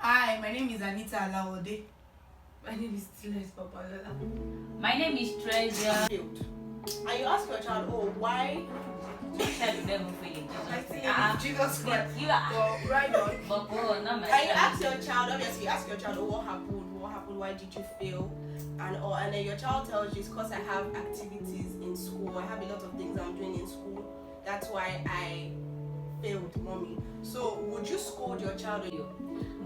Hi, my name is Anita Alawode. My name is Tiles Papalola. My name is Treasure. And you ask your child, oh, why? Child will never fail in Jesus Christ. You are. Well, right on. But not my And you child. ask your child, obviously, you ask your child, oh, what happened, why did you fail? And then your child tells you it's because I have activities in school, I have a lot of things I'm doing in school, that's why I failed, mommy. So would you scold your child?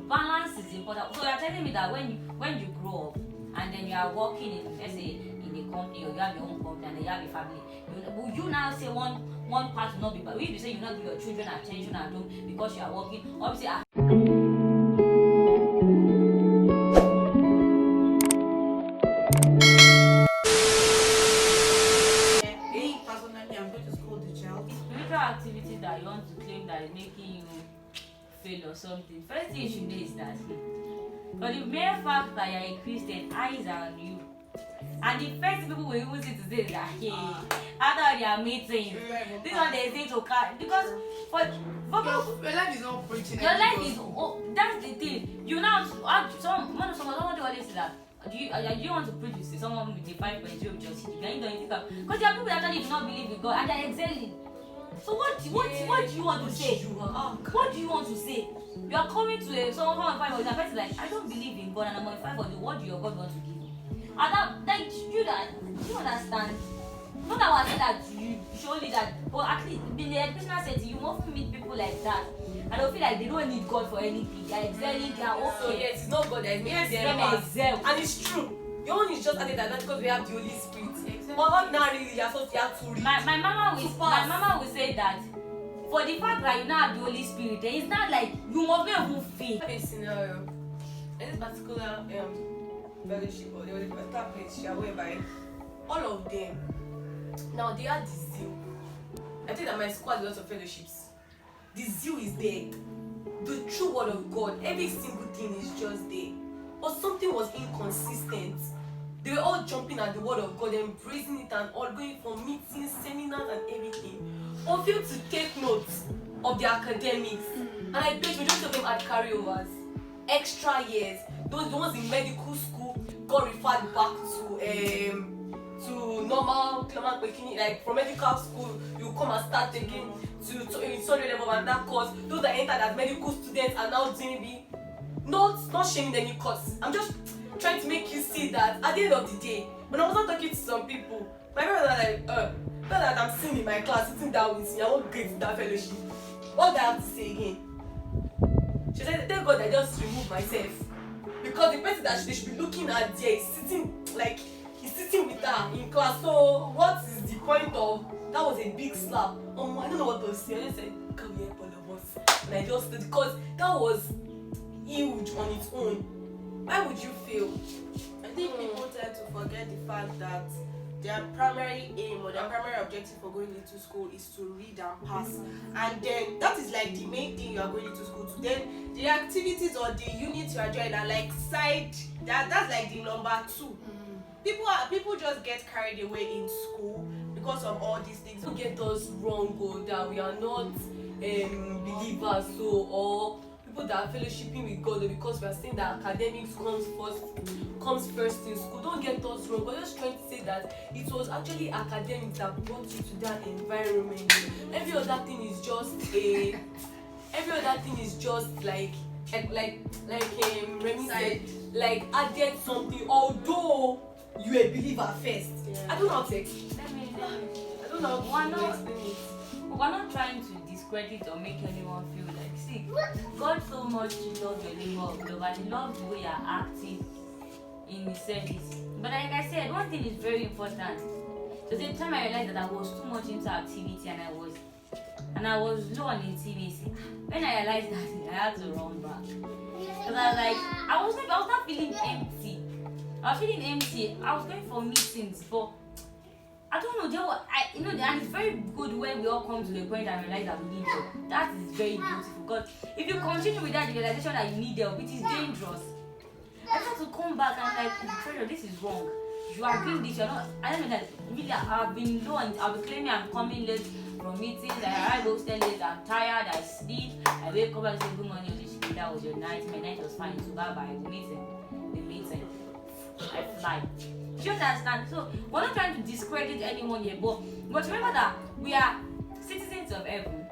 Balance is important. So you're telling me that when you grow up and then you are working in, let's say, in a company, or you have your own company and then you have a family, will you now say one part will not be, but will you say you not give your children attention at home because you are working? Obviously, Personally, I'm going to scold the child. spiritual activities that you want to claim that is making you fail or something. First thing you should know is that for the mere fact that you're a Christian, eyes are on you. And the first people will even say to say that, hey, after their meeting, this one they say to carry, because for Your life is not preaching. your life is, that's the thing. You now somebody always say that. Do you want to preach to someone with a 5.0 with your CD? Can you do anything? Because there are people that actually do not believe in God and they're excelling. So what do you want to say? What do you want to say? You are coming to someone 5 with a person like, I don't believe in God and I'm on 5 of you. What do your God want to give me? And that you understand? Not that I say that you surely that, but at least in the educational setting, you often meet people like that, and they feel like they don't need God for anything. They are excelling, they are okay. So yes, it's not God that is making them excel. and it's true. Your own is just added like that because we have the Holy Spirit. Exactly. But not now really, you're supposed to have to read. My mama will say that for the fact that you now have the Holy Spirit, it's not like you must not even fail. I have a scenario. In this particular fellowship or the particular place whereby all of them now they are the zeal. I think that my school has a lot of fellowships. The zeal is there. The true word of God, every single thing is just there. But something was inconsistent. They were all jumping at the word of God, embracing it and all, going for meetings, seminars and everything. But failed to take notes of their academics. And I bet majority of them had carryovers. Extra years. Those the ones in medical school got referred back to normal like from medical school you come and start taking to sorry level and that course. Those that entered as medical students are now doing it. Not shaming any course. I'm just trying to make you see that at the end of the day, when I was not talking to some people, my parents are like, now that I'm sitting in my class, sitting down with me, I won't get that fellowship. What do I have to say again? She said, thank God I just removed myself. Because the person that they should be looking at there is sitting like he's sitting with her in class. So what is the point of that? Was a big slap. I don't know what to say. I just said, come here, all of us. And I just because that was huge on its own. Why would you fail? I think people tend to forget the fact that their primary aim or their primary objective for going into school is to read and pass, and then that is like the main thing you are going into school to. Then the activities or the units you are joining are like side. That's like the number 2. People just get carried away in school because of all these things. Don't get us wrong, that we are not believers, or people that are fellowshipping with God, because we are saying that academics comes first in school. Don't get us wrong. We're just trying to say that it was actually academics that brought you to that environment. Every other thing is just like Remy said, like added something. Although you a believer first. Yeah. I don't know how to explain. I don't know how to explain it. We're not trying to discredit or make anyone feel like, see, God so much loves your labor of love and He loves the way you're acting in His service. But like I said, one thing is very important. There's a time I realized that I was too much into activity and I was low on intimacy. When I realized that, I had to run back. Because I was not feeling empty. I was feeling empty. I was going for meetings, but I don't know. And it's very good when we all come to the point and realize that we need help. That is very beautiful. Because if you continue with that realization that you need help, it is dangerous. I have to come back and Treasure, this is wrong. You are doing this. You're not. I don't mean that. Really, I've been low and I've been claiming I'm coming late from meetings. I arrive hostel late. I'm tired. I sleep. I wake up and say good morning. that was your nightmare. Night was fine. So bye bye. The meeting. I fly. Do you understand? So we're not trying to discredit anyone here, but remember that we are citizens of heaven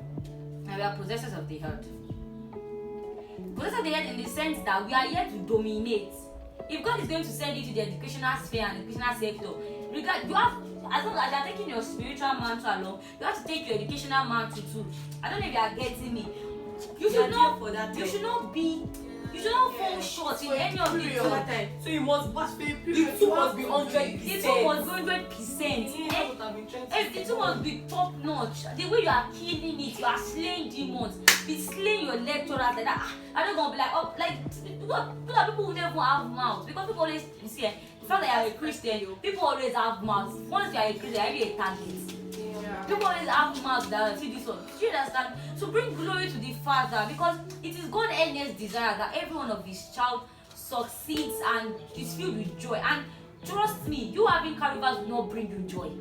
and we are possessors of the earth. Possessors of the earth in the sense that we are here to dominate. If God is going to send you to the educational sphere and educational sector, you have, as long as you are taking your spiritual mantle along, you have to take your educational mantle too. I don't know if you are getting me. You should not fall short in any of the two. So you must pass the two must be 100%. The two must be 100%. The two must be top notch. The way you are killing it, you are slaying demons, be slaying your lecturers like that. I don't gonna be like, oh, like people who never have mouths, because people always see the fact that you are a Christian, people always have mouths. Once you are a Christian, you are really a target. People always have mouths that see this one. Do you understand? So bring glory to the Father, because it is God's earnest desire that every one of His child succeeds and is filled with joy. And trust me, you having carnivals will not bring you joy.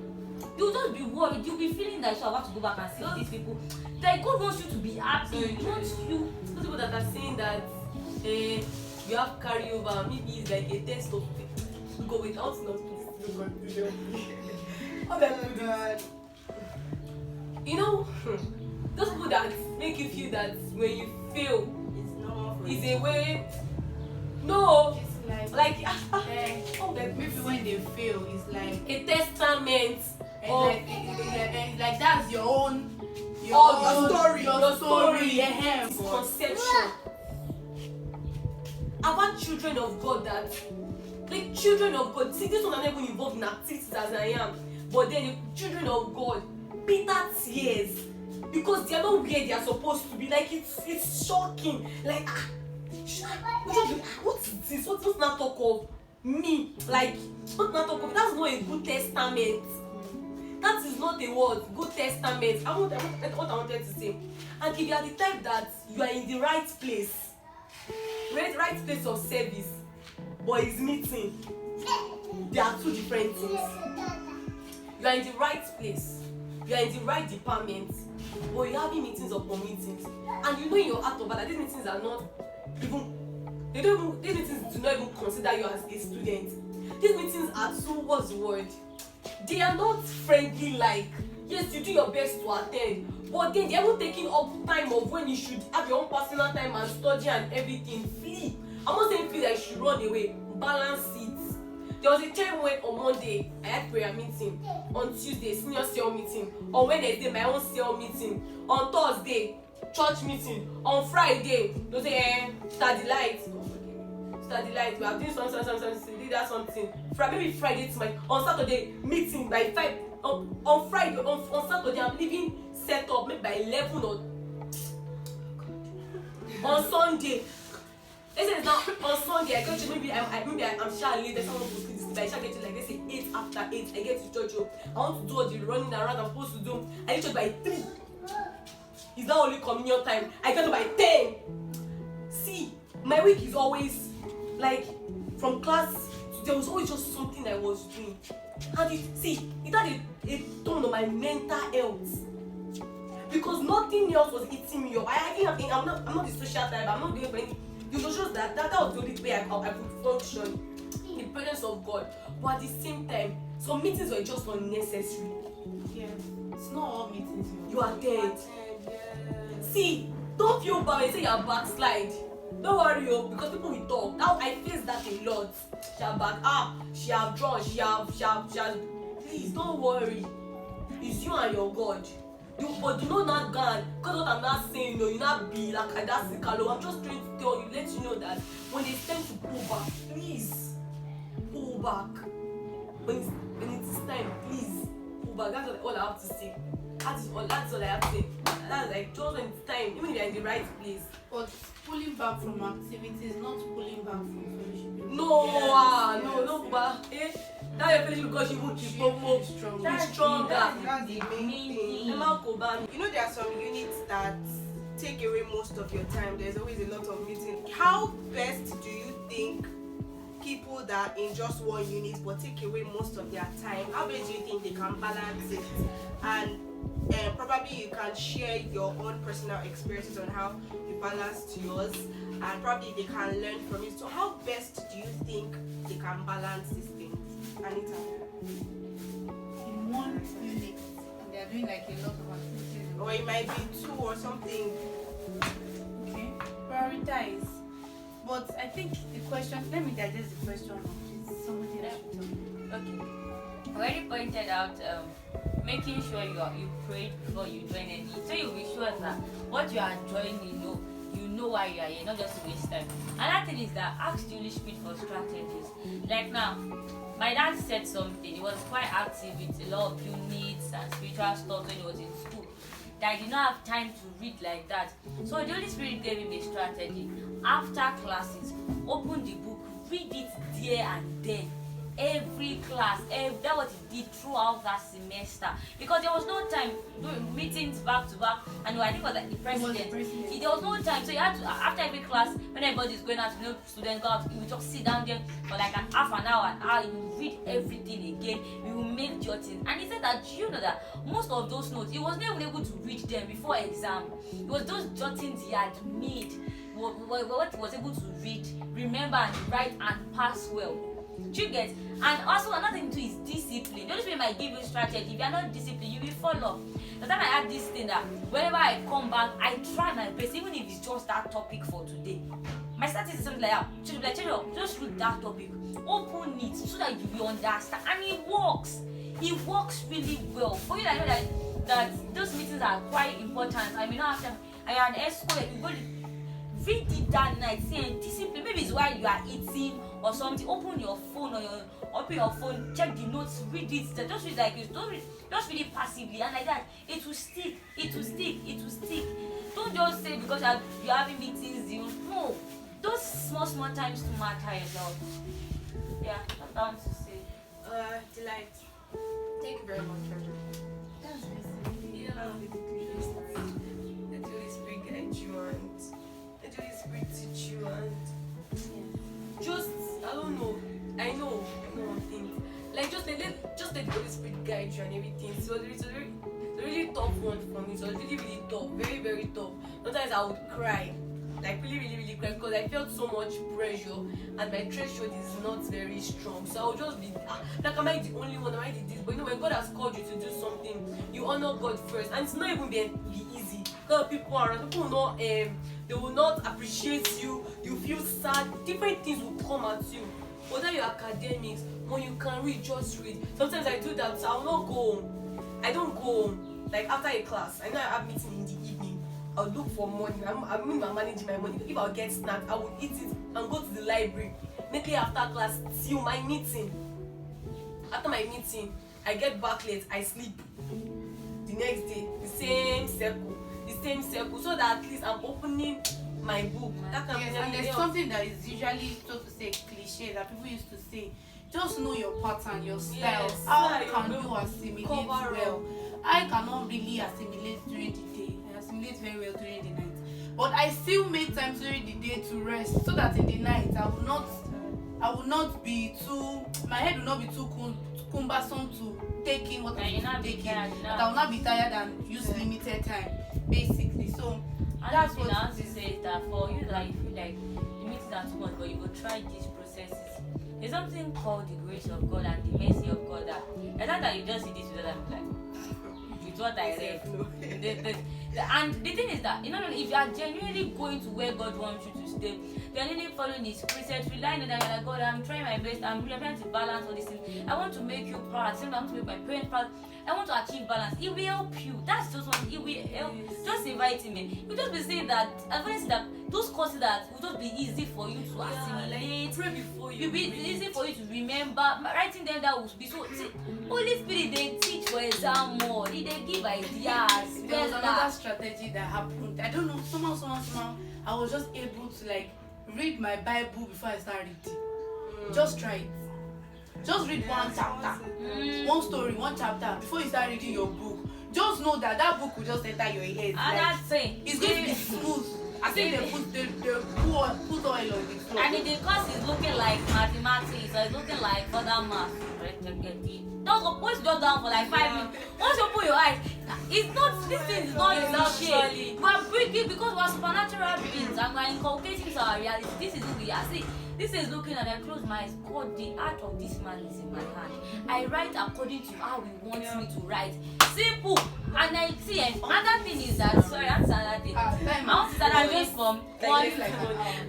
You'll just be worried. You'll be feeling that you have to go back and see these people. Like God wants you to be happy. He wants you. Those people that are saying that you have carryover, maybe it's like a test of go with us not to oh my God. You know, those people that make you feel that when you fail, it's a way. No, It's like maybe when they fail, it's like a testament of like that's your own your story, yeah. conception. About children of God that, like children of God, see, this one are not even involved in activities as I am, but then the children of God, bitter tears, because they are not where they are supposed to be. Like it's shocking. Like what is this? What's not talk of me? Like what's not talk of? That's not a good testament. That is not a word. Good testament. What I wanted to say. And if you are the type that you are in the right place, right place of service, but it's meeting, they are two different things. You are in the right place, you are in the right department, but you're having meetings upon meetings, and you know in your heart of heart that these meetings are not even, these meetings do not even consider you as a student. These meetings are so, what's the word? They are not friendly. Like, yes, you do your best to attend, but then they're even taking up time of when you should have your own personal time and study and everything. Flee. I'm not saying feel like you should run away. Balance it. There was a time when on Monday I had prayer meeting, on Tuesday senior cell meeting, on Wednesday my own cell meeting, on Thursday church meeting, on Friday they say start the light, we are doing something, did that something. Maybe Friday tonight, on Saturday meeting by 5, on Friday, on Saturday I'm leaving set up maybe by 11 or on Sunday. Let's say it's now on Sunday, I get to maybe I'm sure late, there's someone who's this, but I shall get to like let's say 8 after 8, I get to church. I want to do all the running around I'm supposed to do. I get to by 3. It's not only communion time. I get to by 10. See, my week is always like from class, there was always just something I was doing. And it had a tone on my mental health. Because nothing else was eating me up. I'm not the social type, I'm not doing anything. It was just that was the only way I could function in the presence of God. But at the same time, some meetings were just unnecessary. Yeah, it's not all meetings. You are dead. See, don't feel bad when you say you are backslide. Don't worry, because people will talk. Now I face that a lot. She have back up, she have drawn, she have. Please don't worry. It's you and your God. But do not go, because what I'm not saying, you not be like that's the color. I'm just trying to tell you, let you know that when it's time to pull back, please pull back. When it's time, please pull back. That's all I have to say. That's all I have to say. That's like just when it's time, even if you're in the right place. But pulling back from activities, not pulling back from fellowship. No, but now your fellowship because you will keep stronger. That's the main thing. You know, there are some units that take away most of your time. There's always a lot of meetings. How best do you think people that in just one unit but take away most of their time, how best do you think they can balance it? And probably you can share your own personal experiences on how you balance to yours, and probably they can learn from it. So how best do you think they can balance these things, Anita? In one unit, and they are doing like a lot of activities. Or it might be two or something. Okay, prioritize. But I think the question, let me digest the question. It's somebody else should tell me. Okay. I already pointed out making sure you prayed before you join any. So you'll be sure that what you are joining, you know why you are here, not just to waste time. Another thing is that ask the Holy Spirit for strategies. Like now, my dad said something. He was quite active with a lot of units and spiritual stuff when he was in school. That I did not have time to read like that. So the Holy Spirit gave him a strategy. After classes, open the book, read it there and then. Every class, that was he did throughout that semester, because there was no time doing meetings back to back, and I think it was like the president. There was no time, so you had to, after every class, when everybody is going out, students go out, you will just sit down there for like an half an hour, you will read everything again, you will make jottings. And he said that that most of those notes, he was not even able to read them before exam. It was those jottings he had made what he was able to read, remember, and write and pass well. Do you get? And also another thing too is discipline. The Holy Spirit might give you strategy. If you are not disciplined, you will fall off. The time I had this thing that whenever I come back, I try my best, even if it's just that topic for today. My strategy is something like that. Just read that topic, open it so that you will understand, and it works. It works really well. For you, I know that those meetings are quite important. I mean, not after I am an escort, you go to read it that night, see, discipline. Maybe it's while you are eating or something. Open your phone check the notes, read it. Just read like this. Just read it passively, and like that, it will stick. Don't just say because you're having meetings. No, those small times to matter yourself. Yeah, that's what I want to say. Delight. Thank you very much, Treasure. That's basically Let the Holy Spirit guide you and let the Holy Spirit teach you and just, I don't know. I know one thing. Like just let the Holy Spirit guide you and everything. So it's a really tough one for me. So it's really tough, very, very tough. Sometimes I would cry. Like really cry because I felt so much pressure and my threshold is not very strong. So I would just be like, am I the only one? Am I this? But when God has called you to do something, you honor God first, and it's not even be easy. Because people around, people will not they will not appreciate you. You feel sad. Different things will come at you. Whether you're academics, when you can read, just read. Sometimes I do that, so I will not go home. I don't go home. Like after a class, I know I have meeting in the evening. I'll look for money. I'm managing my money. If I'll get snacks, I will eat it and go to the library. Maybe after class, till my meeting. After my meeting, I get back late, I sleep. The next day, the same circle. So that at least I'm opening my book. That can yes, and there's something that is usually, so to say, cliche that people used to say. Just know your pattern, your style. Yes, How can you assimilate well? I cannot really assimilate during the day. I assimilate very well during the night. But I still make time during the day to rest, so that in the night I will not be too, my head will not be too cumbersome to take in what I need to take in. But I will not be tired and use limited time, basically. So that's what I want to say is that for you that you feel like the meetings are too much, but you will try these processes. There's something called the grace of God and the mercy of God that it's not that you just see this with them like with what I read. And the thing is that if you are genuinely going to where God wants you to stay, genuinely following His precepts, relying on that, you're like, God, I'm trying my best, I'm trying to balance all these things. I want to make you proud, at the same time I want to make my parents proud. I want to achieve balance. It will help you. That's just what it will help. Just invite him in. You just be saying that, I've always said that those courses that will just be easy for you to assimilate. Like, pray before you. It will be easy for you to remember. Writing them that will be so. See, Holy Spirit, they teach for exam more. They give ideas. There was another strategy that happened. I don't know. Somehow, I was just able to like read my Bible before I start reading. Just try it. Just read one chapter, one story, one chapter before you start reading your book. Just know that book will just enter your head. And that's it. It's going to be smooth. I think they put oil on the floor. And if the course is looking like mathematics or it's looking like further math, don't go post just down for like 5 minutes. Once you put your eyes, It's not, this thing is not cliche. We are breaking because we are supernatural beings and we are inculcating to our reality. This is who we are. See, this is looking and I close my eyes. God, the art of this man is in my hand. I write according to how he wants me to write. Simple. And I see, another thing is that, sorry, that's another thing. I want to start away from one.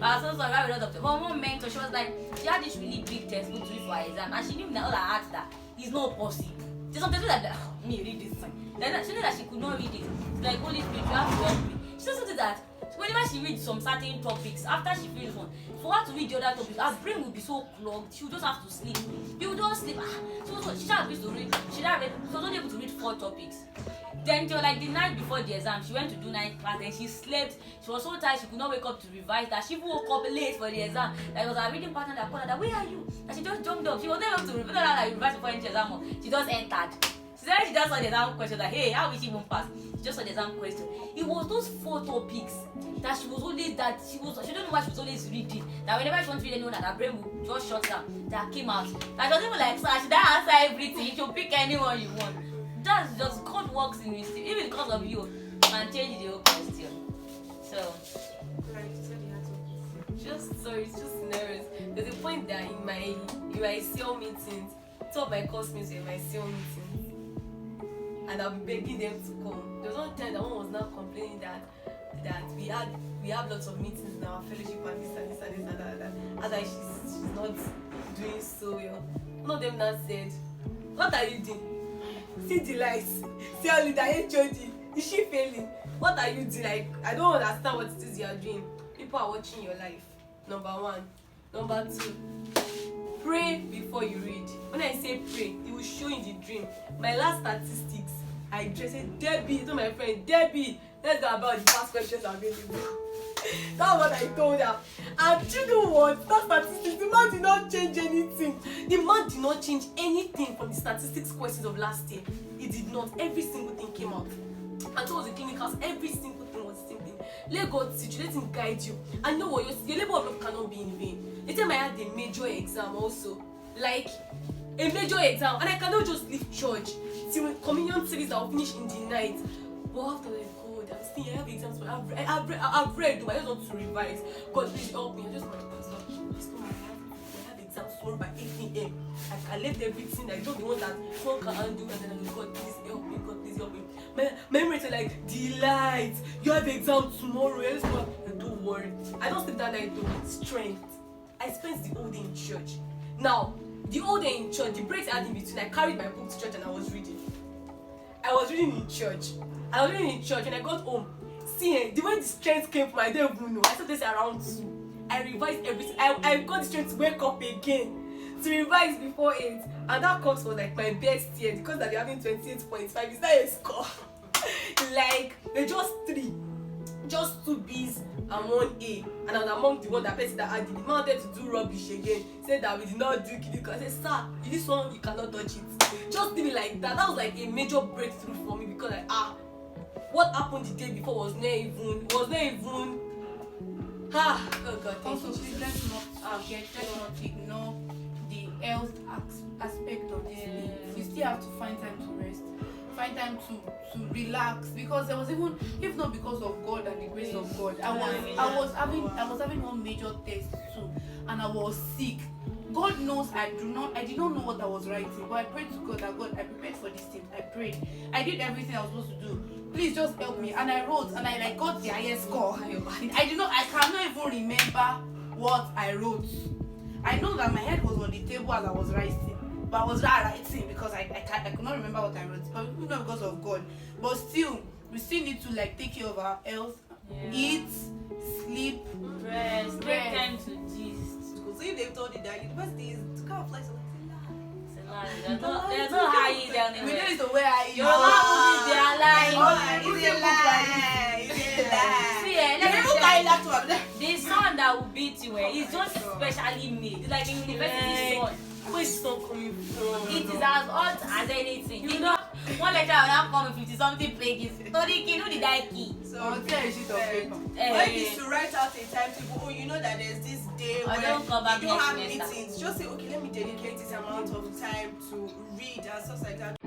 I'm so sorry, I have a lot of time. But one mentor, she was like, she had this really big textbook to read for her exam, and she knew that all I asked that it's not possible. There's something like that, me read this thing. Then she knew that she could not read it. It's like, Holy Spirit, you have to help me. She also did that. Whenever she reads some certain topics, after she finishes one, for her to read the other topics, her brain will be so clogged, she will just have to sleep. You will just sleep. So she had to read. She was only able to read 4 topics. Then till like the night before the exam, she went to do night class. Then she slept. She was so tired she could not wake up to revise. That she woke up late for the exam. That it was her reading partner that called her. That where are you? And she just jumped up. She was not able to revise before the exam. She just entered. She said she just saw the exam question. That hey, how will she even pass? She just saw the exam question. It was those 4 topics that she was always she don't know why she was always reading. That whenever she wants to read anyone, that her brain would just shut down. That came out. That she was even like, sir, should I answer everything? You should pick anyone you want. That's just God works in mystery. Even because of you, can change the whole question. So, it's just scenarios. There's a point that in my SEAL meetings, two of my classmates were in my SEAL meetings, and I'll be begging them to come. There was one time that one was now complaining that we have lots of meetings in our fellowship and this and that. As like she's not doing so well. One of them now said, "What are you doing? See the lights. See how leader HOD. Is she failing? What are you doing? Like, I don't understand what it is you are doing. People are watching your life. Number 1. Number 2, pray before you read. When I say pray, it will show in the dream. My last statistics, I just said, Debbie, to my friend, Debbie, let's go about the past questions available. That's what I told her. And you know what? That statistics, the man did not change anything. The man did not change anything from the statistics questions of last year. He did not. Every single thing came out. And so was the clinicals. Every single thing was the same thing. Let God teach you. Let Him guide you. And know what? Your labor of love cannot be in vain. The time I had a major exam also. Like, a major exam. And I cannot just leave church till communion series that will finish in the night. But after that, I have exams, but I've read, but I just want to revise. God, please help me. I just want to pass out. I have exams tomorrow by 8 a.m. I left everything. I don't want that one can undo, and then I'm like, God, please help me. God, please help me. My memory is like, delight. You have exam tomorrow. I just want, don't worry. I don't sleep that night though. Strength. I spent the whole day in church. Now, the whole day in church, the breaks I had in between, I carried my book to church and I was reading. I was reading in church. And I got home. See, the way the strength came from, I don't even know. I started this around 2. I revised everything. I got the strength to wake up again to revise before 8. And that course was like my best year because that they're having 28.5. It's not a score. Like, they're just 3. Just 2 B's and 1 A. And I was among the one that person that had the man wanted to do rubbish again. Said that we did not do clinical. I said, sir, this one you cannot touch it. Just did it like that. That was like a major breakthrough for me because what happened the day before was not even oh God, also please let's not ignore the health aspect of this thing. You still have to find time to rest, find time to relax, because there was even, if not because of God and the grace of God, I was having one major test too, and I was sick. God knows I did not know what I was writing, but I prayed to God that God, I prepared for this thing. I prayed. I did everything I was supposed to do. Please just help me. And I wrote, and I got the highest score. I cannot even remember what I wrote. I know that my head was on the table as I was writing, but I was not writing because I could not remember what I wrote. But not because of God. But still, we still need to like take care of our health, eat, sleep, rest, take time to gist. So if they've told you that university is to kind of like something. There's no Hiiii there. We need to wear Hiiii. Your mom is their life. The son that will beat you, is just specially made. It's like a university son. Where's the sun coming from? It is as hot as anything. You know, one lecture will now come with 50-something pages. So they can do the die key. So I'll tell you sheet of paper. when you used to write out a timetable, oh, you know that there's this day where you don't have meetings. Just say, okay, let me dedicate this amount of time to read and stuff like that.